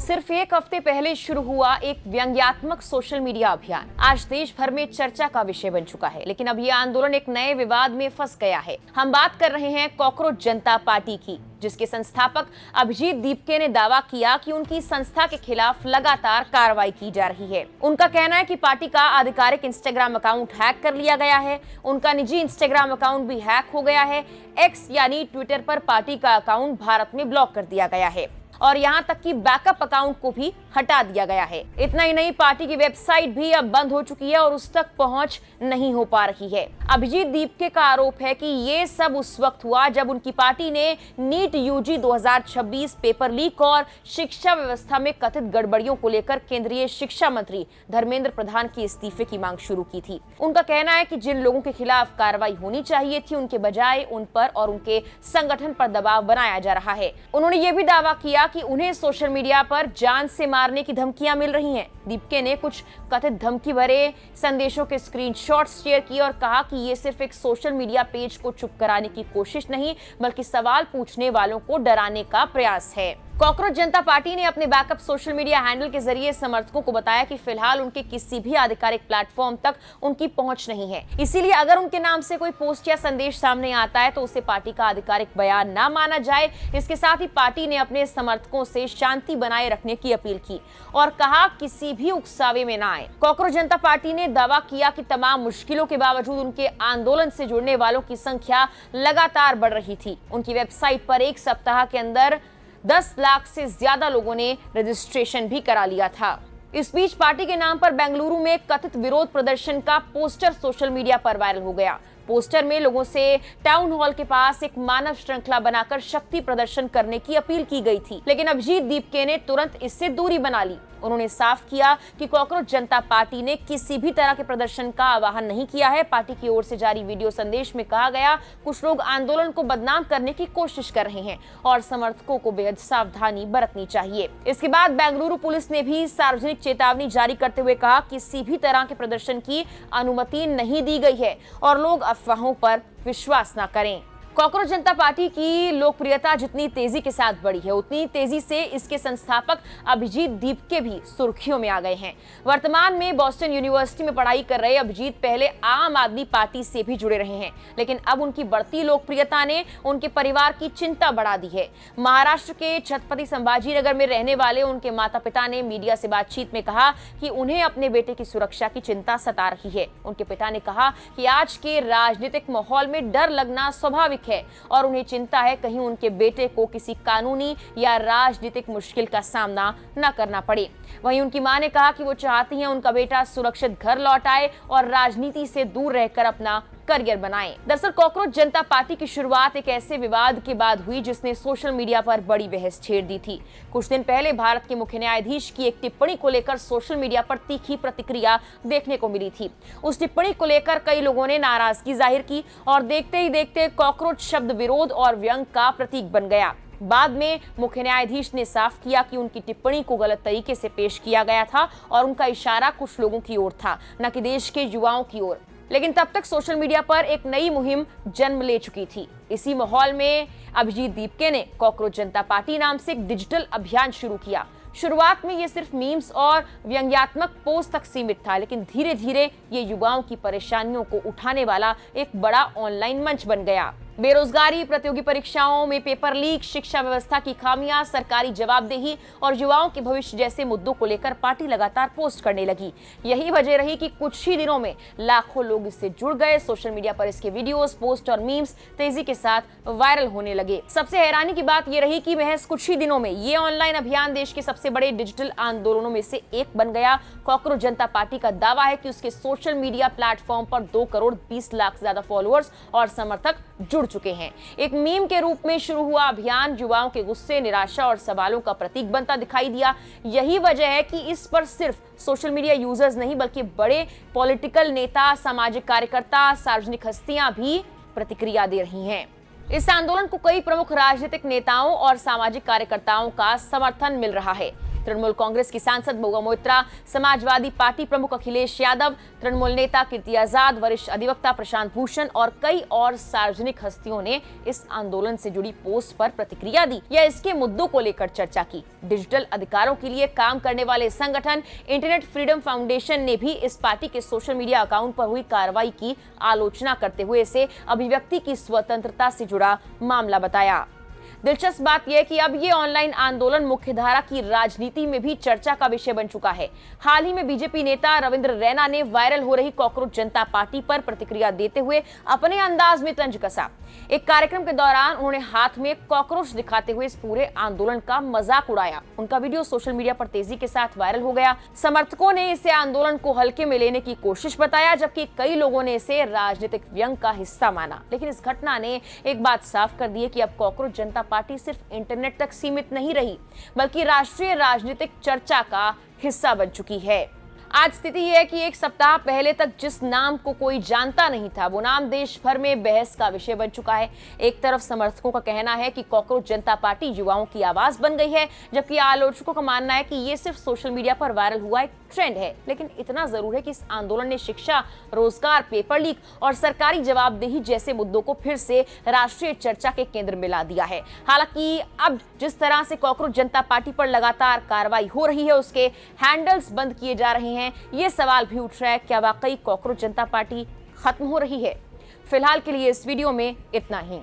सिर्फ एक हफ्ते पहले शुरू हुआ एक व्यंग्यात्मक सोशल मीडिया अभियान आज देश भर में चर्चा का विषय बन चुका है। लेकिन अब यह आंदोलन एक नए विवाद में फंस गया है। हम बात कर रहे हैं कॉकरोच जनता पार्टी की, जिसके संस्थापक अभिजीत दीपके ने दावा किया कि उनकी संस्था के खिलाफ लगातार कार्रवाई की जा रही है। उनका कहना है कि पार्टी का आधिकारिक इंस्टाग्राम अकाउंट हैक कर लिया गया है। उनका निजी इंस्टाग्राम अकाउंट भी हैक हो गया है। एक्स यानी ट्विटर पर पार्टी का अकाउंट भारत में ब्लॉक कर दिया गया है और यहाँ तक कि बैकअप अकाउंट को भी हटा दिया गया है। इतना ही नहीं, पार्टी की वेबसाइट भी अब बंद हो चुकी है और उस तक पहुंच नहीं हो पा रही है। अभिजीत दीपके का आरोप है कि ये सब उस वक्त हुआ जब उनकी पार्टी ने नीट यूजी 2026 पेपर लीक और शिक्षा व्यवस्था में कथित गड़बड़ियों को लेकर केंद्रीय शिक्षा मंत्री धर्मेंद्र प्रधान के इस्तीफे की मांग शुरू की थी। उनका कहना है कि जिन लोगों के खिलाफ कार्रवाई होनी चाहिए थी, उनके बजाय उन पर और उनके संगठन पर दबाव बनाया जा रहा है। उन्होंने ये भी दावा किया कि उन्हें सोशल मीडिया पर जान से मारने की धमकियां मिल रही हैं। दीपके ने कुछ कथित धमकी भरे संदेशों के स्क्रीनशॉट्स शेयर किए और कहा कि ये सिर्फ एक सोशल मीडिया पेज को चुप कराने की कोशिश नहीं, बल्कि सवाल पूछने वालों को डराने का प्रयास है। कॉकरोच जनता पार्टी ने अपने बैकअप सोशल मीडिया हैंडल के जरिए समर्थकों को बताया कि फिलहाल उनके किसी भी आधिकारिक प्लेटफॉर्म तक उनकी पहुंच नहीं है। इसीलिए अगर उनके नाम से कोई पोस्ट या संदेश सामने आता है तो उसे पार्टी का आधिकारिक बयान ना माना जाए। इसके साथ ही पार्टी ने अपने समर्थकों से शांति बनाए रखने की अपील की और कहा किसी भी उकसावे में ना आए। कॉकरोच जनता पार्टी ने दावा किया कि तमाम मुश्किलों के बावजूद उनके आंदोलन से जुड़ने वालों की संख्या लगातार बढ़ रही थी। उनकी वेबसाइट पर एक सप्ताह के अंदर 10 लाख से ज्यादा लोगों ने रजिस्ट्रेशन भी करा लिया था। इस बीच पार्टी के नाम पर बेंगलुरु में कथित विरोध प्रदर्शन का पोस्टर सोशल मीडिया पर वायरल हो गया। पोस्टर में लोगों से टाउन हॉल के पास एक मानव श्रृंखला बनाकर शक्ति प्रदर्शन करने की अपील की गई थी, लेकिन अभिजीत दीपके ने तुरंत इससे दूरी बना ली। उन्होंने साफ किया कि कॉकरोच जनता पार्टी ने किसी भी तरह के प्रदर्शन का आह्वान नहीं किया है। पार्टी की ओर से जारी वीडियो संदेश में कहा गया, कुछ लोग आंदोलन को बदनाम करने की कोशिश कर रहे हैं और समर्थकों को बेहद सावधानी बरतनी चाहिए। इसके बाद बेंगलुरु पुलिस ने भी सार्वजनिक चेतावनी जारी करते हुए कहा किसी भी तरह के प्रदर्शन की अनुमति नहीं दी गई है और लोग अफवाहों पर विश्वास न करें। कॉकरोच जनता पार्टी की लोकप्रियता जितनी तेजी के साथ बढ़ी है, उतनी तेजी से इसके संस्थापक अभिजीत दीपके भी सुर्खियों में आ गए हैं। वर्तमान में बॉस्टन यूनिवर्सिटी में पढ़ाई कर रहे अभिजीत पहले आम आदमी पार्टी से भी जुड़े रहे हैं, लेकिन अब उनकी बढ़ती लोकप्रियता ने उनके परिवार की चिंता बढ़ा दी है। महाराष्ट्र के छत्रपति संभाजीनगर में रहने वाले उनके माता पिता ने मीडिया से बातचीत में कहा कि उन्हें अपने बेटे की सुरक्षा की चिंता सता रही है। उनके पिता ने कहा कि आज के राजनीतिक माहौल में डर लगना स्वाभाविक है और उन्हें चिंता है कहीं उनके बेटे को किसी कानूनी या राजनीतिक मुश्किल का सामना न करना पड़े। वहीं उनकी मां ने कहा कि वो चाहती हैं उनका बेटा सुरक्षित घर लौट आए और राजनीति से दूर रहकर अपना करियर बनाएं। दरअसल कॉकरोच जनता पार्टी की शुरुआत एक ऐसे विवाद के बाद हुई जिसने सोशल मीडिया पर बड़ी बहस छेड़ दी थी। कुछ दिन पहले भारत के मुख्य न्यायाधीश की एक टिप्पणी को लेकर सोशल मीडिया पर तीखी प्रतिक्रिया देखने को मिली थी। उस टिप्पणी को लेकर कई लोगों ने नाराजगी जाहिर की और देखते ही देखते कॉकरोच शब्द विरोध और व्यंग का प्रतीक बन गया। बाद में मुख्य न्यायाधीश ने साफ किया कि उनकी टिप्पणी को गलत तरीके से पेश किया गया था और उनका इशारा कुछ लोगों की ओर था, न कि देश के युवाओं की ओर। लेकिन तब तक सोशल मीडिया पर एक नई मुहिम जन्म ले चुकी थी। इसी माहौल में अभिजीत दीपके ने कॉकरोच जनता पार्टी नाम से एक डिजिटल अभियान शुरू किया। शुरुआत में ये सिर्फ मीम्स और व्यंग्यात्मक पोस्ट तक सीमित था, लेकिन धीरे धीरे ये युवाओं की परेशानियों को उठाने वाला एक बड़ा ऑनलाइन मंच बन गया। बेरोजगारी, प्रतियोगी परीक्षाओं में पेपर लीक, शिक्षा व्यवस्था की खामियां, सरकारी जवाबदेही और युवाओं के भविष्य जैसे मुद्दों को लेकर पार्टी लगातार पोस्ट करने लगी। यही वजह रही कि कुछ ही दिनों में लाखों लोग इससे जुड़ गए। सोशल मीडिया पर इसके वीडियोस, पोस्ट और मीम्स तेजी के साथ वायरल होने लगे। सबसे हैरानी की बात यह रही कि महज कुछ ही दिनों में ये ऑनलाइन अभियान देश के सबसे बड़े डिजिटल आंदोलनों में से एक बन गया। कॉकरोच जनता पार्टी का दावा है कि उसके सोशल मीडिया प्लेटफॉर्म पर 2 करोड़ 20 लाख से ज्यादा फॉलोअर्स और समर्थक जुड़ चुके हैं। एक मीम के रूप में शुरू हुआ अभियान युवाओं के गुस्से, निराशा और सवालों का प्रतीक बनता दिखाई दिया। यही वजह है कि इस पर सिर्फ सोशल मीडिया यूजर्स नहीं, बल्कि बड़े पॉलिटिकल नेता, सामाजिक कार्यकर्ता, सार्वजनिक हस्तियां भी प्रतिक्रिया दे रही हैं। इस आंदोलन को कई प्रमुख राजनीतिक नेताओं और सामाजिक कार्यकर्ताओं का समर्थन मिल रहा है। तृणमूल कांग्रेस की सांसद महुआ मोइत्रा, समाजवादी पार्टी प्रमुख अखिलेश यादव, तृणमूल नेता कीर्ति आजाद, वरिष्ठ अधिवक्ता प्रशांत भूषण और कई और सार्वजनिक हस्तियों ने इस आंदोलन से जुड़ी पोस्ट पर प्रतिक्रिया दी या इसके मुद्दों को लेकर चर्चा की। डिजिटल अधिकारों के लिए काम करने वाले संगठन इंटरनेट फ्रीडम फाउंडेशन ने भी इस पार्टी के सोशल मीडिया अकाउंट पर हुई कार्रवाई की आलोचना करते हुए इसे अभिव्यक्ति की स्वतंत्रता से जुड़ा मामला बताया। दिलचस्प बात यह कि अब ये ऑनलाइन आंदोलन मुख्यधारा की राजनीति में भी चर्चा का विषय बन चुका है। हाल ही में बीजेपी नेता रविंद्र रैना ने वायरल हो रही कॉकरोच जनता पार्टी पर प्रतिक्रिया देते हुए अपने अंदाज में तंज कसा। एक कार्यक्रम के दौरान उन्होंने हाथ में कॉकरोच दिखाते हुए इस पूरे आंदोलन का मजाक उड़ाया। उनका वीडियो सोशल मीडिया पर तेजी के साथ वायरल हो गया। समर्थकों ने इसे आंदोलन को हल्के में लेने की कोशिश बताया, जबकि कई लोगों ने इसे राजनीतिक व्यंग का हिस्सा माना। लेकिन इस घटना ने एक बात साफ कर दी है कि अब कॉकरोच जनता पार्टी सिर्फ इंटरनेट तक सीमित नहीं रही, बल्कि राष्ट्रीय राजनीतिक चर्चा का हिस्सा बन चुकी है। आज स्थिति यह है कि एक सप्ताह पहले तक जिस नाम को कोई जानता नहीं था, वो नाम देश भर में बहस का विषय बन चुका है। एक तरफ समर्थकों का कहना है कि कॉकरोच जनता पार्टी युवाओं की आवाज बन गई है, जबकि आलोचकों का मानना है कि ये सिर्फ सोशल मीडिया पर वायरल हुआ एक ट्रेंड है। लेकिन इतना जरूर है कि इस आंदोलन ने शिक्षा, रोजगार, पेपर लीक और सरकारी जवाबदेही जैसे मुद्दों को फिर से राष्ट्रीय चर्चा के केंद्र में ला दिया है। हालांकि अब जिस तरह से कॉकरोच जनता पार्टी पर लगातार कार्रवाई हो रही है, उसके हैंडल्स बंद किए जा रहे हैं, ये सवाल भी उठ रहा है, क्या वाकई कॉकरोच जनता पार्टी खत्म हो रही है? फिलहाल के लिए इस वीडियो में इतना ही।